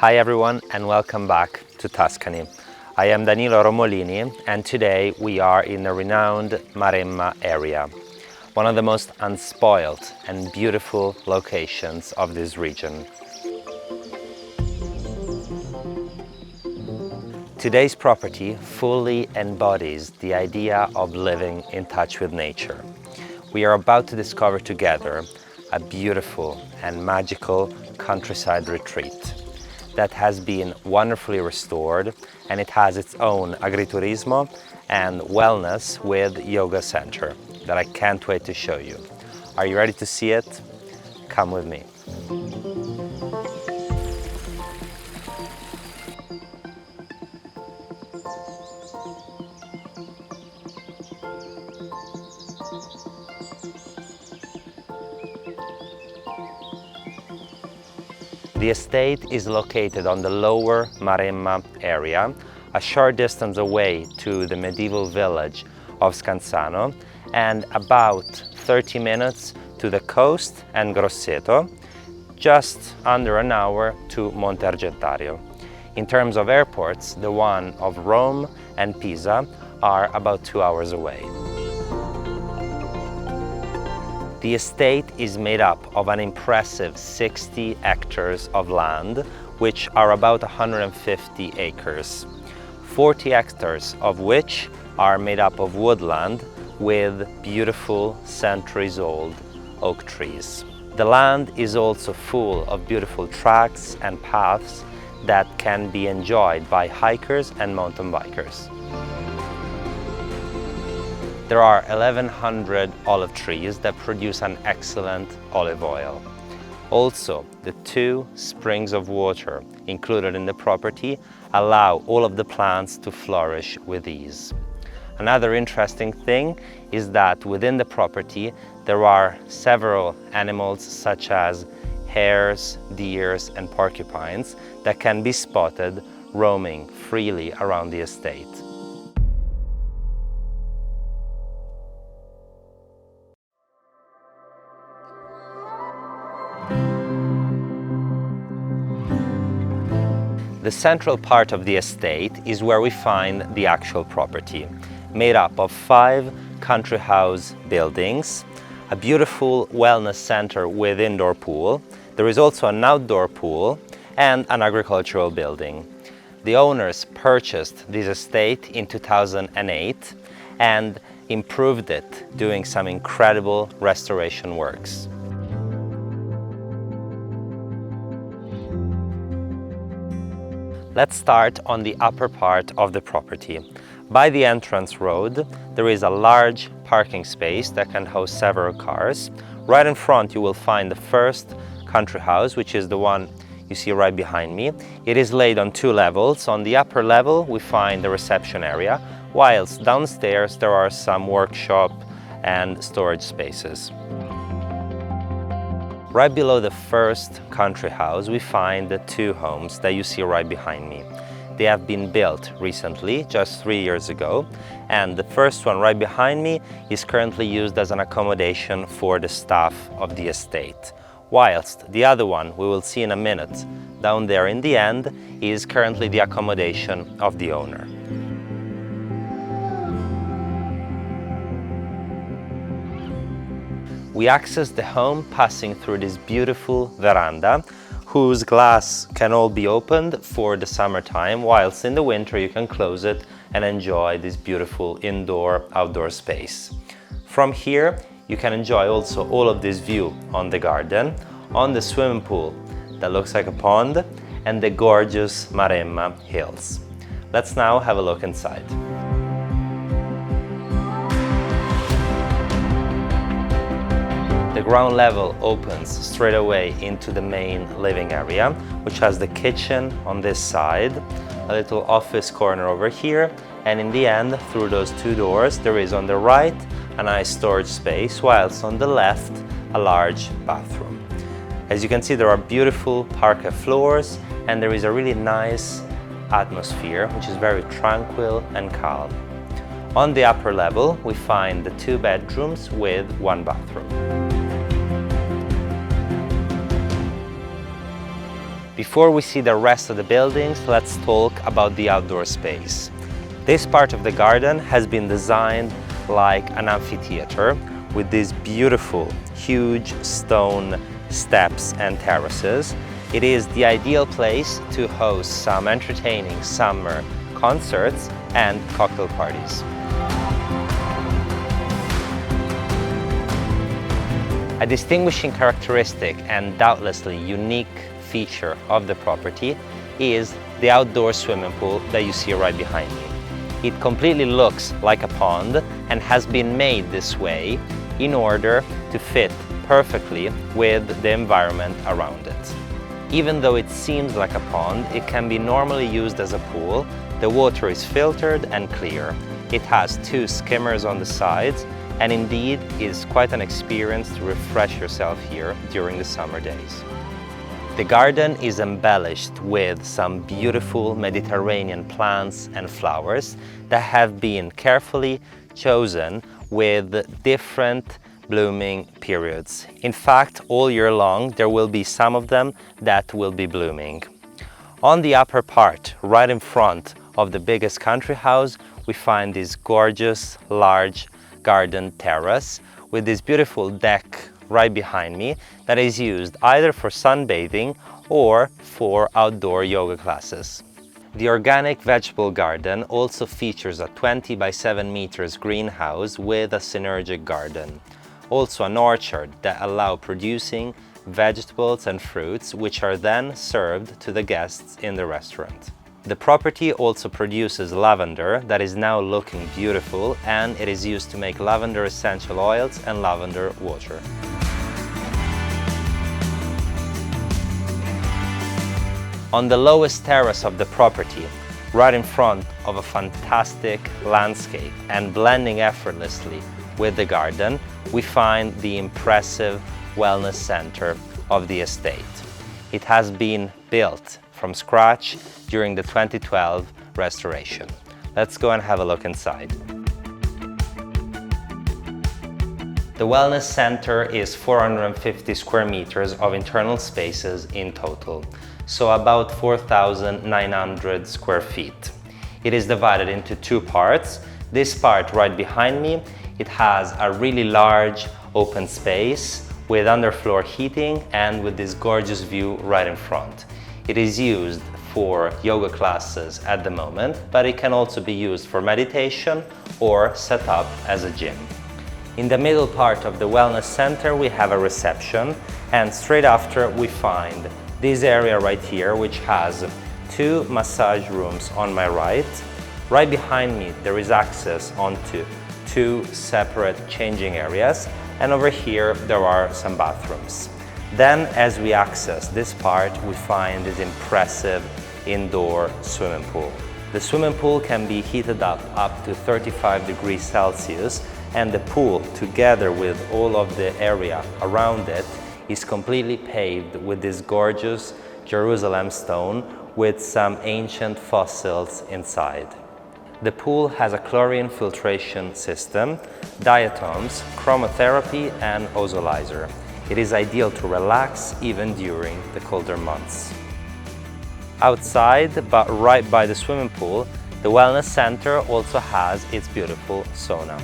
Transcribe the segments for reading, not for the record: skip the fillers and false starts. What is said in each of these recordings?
Hi everyone and welcome back to Tuscany. I am Danilo Romolini and today we are in the renowned Maremma area, one of the most unspoiled and beautiful locations of this region. Today's property fully embodies the idea of living in touch with nature. We are about to discover together a beautiful and magical countryside retreat that has been wonderfully restored, and it has its own Agriturismo and wellness with yoga center that I can't wait to show you. Are you ready to see it? Come with me. The estate is located on the lower Maremma area, a short distance away to the medieval village of Scansano and about 30 minutes to the coast and Grosseto, just under an hour to Monte Argentario. In terms of airports, the one of Rome and Pisa are about 2 hours away. The estate is made up of an impressive 60 hectares of land, which are about 150 acres. 40 hectares of which are made up of woodland with beautiful centuries-old oak trees. The land is also full of beautiful tracks and paths that can be enjoyed by hikers and mountain bikers. There are 1,100 olive trees that produce an excellent olive oil. Also, the 2 springs of water included in the property allow all of the plants to flourish with ease. Another interesting thing is that within the property there are several animals such as hares, deers and porcupines that can be spotted roaming freely around the estate. The central part of the estate is where we find the actual property, made up of 5 country house buildings, a beautiful wellness center with indoor pool. There is also an outdoor pool and an agricultural building. The owners purchased this estate in 2008 and improved it, doing some incredible restoration works. Let's start on the upper part of the property. By the entrance road, there is a large parking space that can host several cars. Right in front you will find the first country house, which is the one you see right behind me. It is laid on 2 levels. On the upper level we find the reception area, whilst downstairs there are some workshop and storage spaces. Right below the first country house we find the 2 homes that you see right behind me. They have been built recently, just 3 years ago, and the first one right behind me is currently used as an accommodation for the staff of the estate, whilst the other one, we will see in a minute, down there in the end, is currently the accommodation of the owner. We access the home passing through this beautiful veranda, whose glass can all be opened for the summertime, whilst in the winter you can close it and enjoy this beautiful indoor-outdoor space. From here you can enjoy also all of this view on the garden, on the swimming pool that looks like a pond, and the gorgeous Maremma hills. Let's now have a look inside. The ground level opens straight away into the main living area, which has the kitchen on this side, a little office corner over here, and in the end, through those 2 doors, there is on the right a nice storage space, whilst on the left, a large bathroom. As you can see, there are beautiful parquet floors, and there is a really nice atmosphere, which is very tranquil and calm. On the upper level, we find the 2 bedrooms with 1 bathroom. Before we see the rest of the buildings, let's talk about the outdoor space. This part of the garden has been designed like an amphitheater with these beautiful, huge stone steps and terraces. It is the ideal place to host some entertaining summer concerts and cocktail parties. A distinguishing characteristic and doubtlessly unique feature of the property is the outdoor swimming pool that you see right behind me. It completely looks like a pond and has been made this way in order to fit perfectly with the environment around it. Even though it seems like a pond, it can be normally used as a pool. The water is filtered and clear. It has 2 skimmers on the sides, and indeed is quite an experience to refresh yourself here during the summer days. The garden is embellished with some beautiful Mediterranean plants and flowers that have been carefully chosen with different blooming periods. In fact, all year long there will be some of them that will be blooming. On the upper part, right in front of the biggest country house, we find this gorgeous, large garden terrace with this beautiful deck right behind me that is used either for sunbathing or for outdoor yoga classes. The organic vegetable garden also features a 20 by 7 meters greenhouse with a synergic garden. Also an orchard that allows producing vegetables and fruits which are then served to the guests in the restaurant. The property also produces lavender that is now looking beautiful, and it is used to make lavender essential oils and lavender water. On the lowest terrace of the property, right in front of a fantastic landscape and blending effortlessly with the garden, we find the impressive wellness center of the estate. It has been built from scratch during the 2012 restoration. Let's go and have a look inside. The wellness center is 450 square meters of internal spaces in total, so about 4,900 square feet. It is divided into 2 parts. This part right behind me, it has a really large open space with underfloor heating and with this gorgeous view right in front. It is used for yoga classes at the moment, but it can also be used for meditation or set up as a gym. In the middle part of the wellness center we have a reception, and straight after we find this area right here, which has 2 massage rooms on my right. Right behind me there is access onto 2 separate changing areas, and over here there are some bathrooms. Then as we access this part, we find this impressive indoor swimming pool. The swimming pool can be heated up to 35 degrees Celsius, and the pool, together with all of the area around it, is completely paved with this gorgeous Jerusalem stone with some ancient fossils inside. The pool has a chlorine filtration system, diatoms, chromotherapy and ozolizer. It is ideal to relax even during the colder months. Outside, but right by the swimming pool, the wellness center also has its beautiful sauna.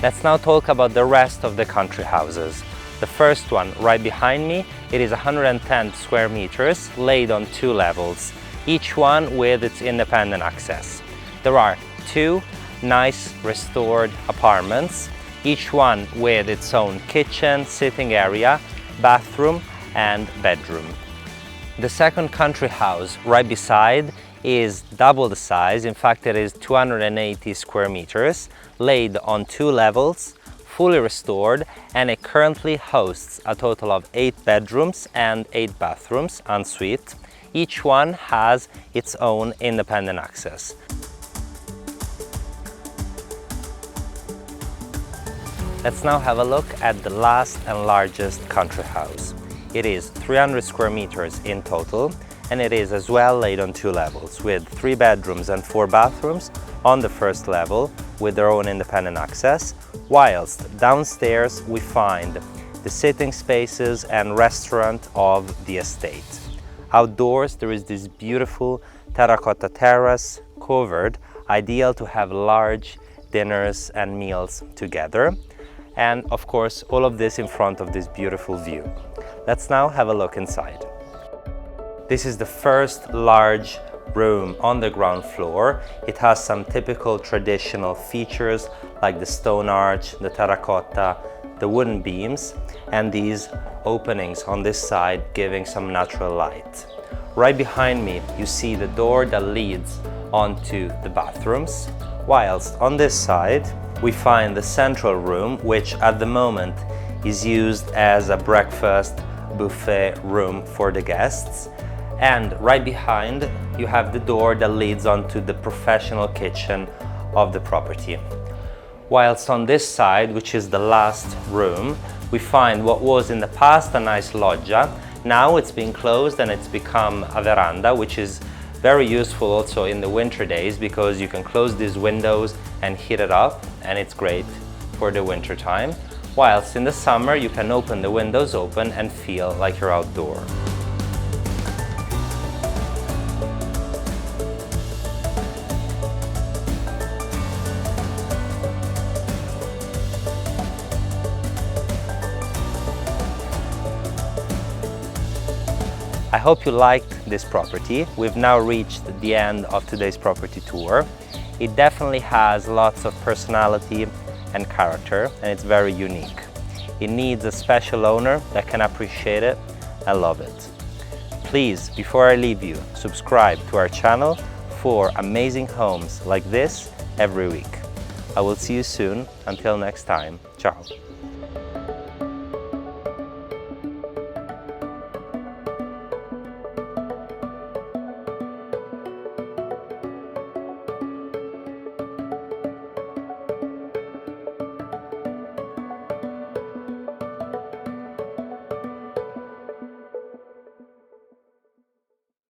Let's now talk about the rest of the country houses. The first one right behind me, it is 110 square meters laid on 2 levels, each one with its independent access. There are 2 nice restored apartments, each one with its own kitchen, sitting area, bathroom and bedroom. The second country house right beside is double the size. In fact, it is 280 square meters, laid on 2 levels, fully restored, and it currently hosts a total of 8 bedrooms and 8 bathrooms en suite. Each one has its own independent access. Let's now have a look at the last and largest country house. It is 300 square meters in total, and it is as well laid on 2 levels, with 3 bedrooms and 4 bathrooms on the first level with their own independent access, whilst downstairs we find the sitting spaces and restaurant of the estate. Outdoors there is this beautiful terracotta terrace covered, ideal to have large dinners and meals together. And of course, all of this in front of this beautiful view. Let's now have a look inside. This is the first large room on the ground floor. It has some typical traditional features like the stone arch, the terracotta, the wooden beams, and these openings on this side giving some natural light. Right behind me, you see the door that leads onto the bathrooms, whilst on this side we find the central room, which at the moment is used as a breakfast buffet room for the guests. And right behind you have the door that leads onto the professional kitchen of the property. Whilst on this side, which is the last room, we find what was in the past a nice loggia. Now it's been closed and it's become a veranda, which is very useful also in the winter days because you can close these windows and heat it up, and it's great for the winter time. Whilst in the summer you can open the windows open and feel like you're outdoor. I hope you liked this property. We've now reached the end of today's property tour. It definitely has lots of personality and character, and it's very unique. It needs a special owner that can appreciate it and love it. Please, before I leave you, subscribe to our channel for amazing homes like this every week. I will see you soon. Until next time, ciao.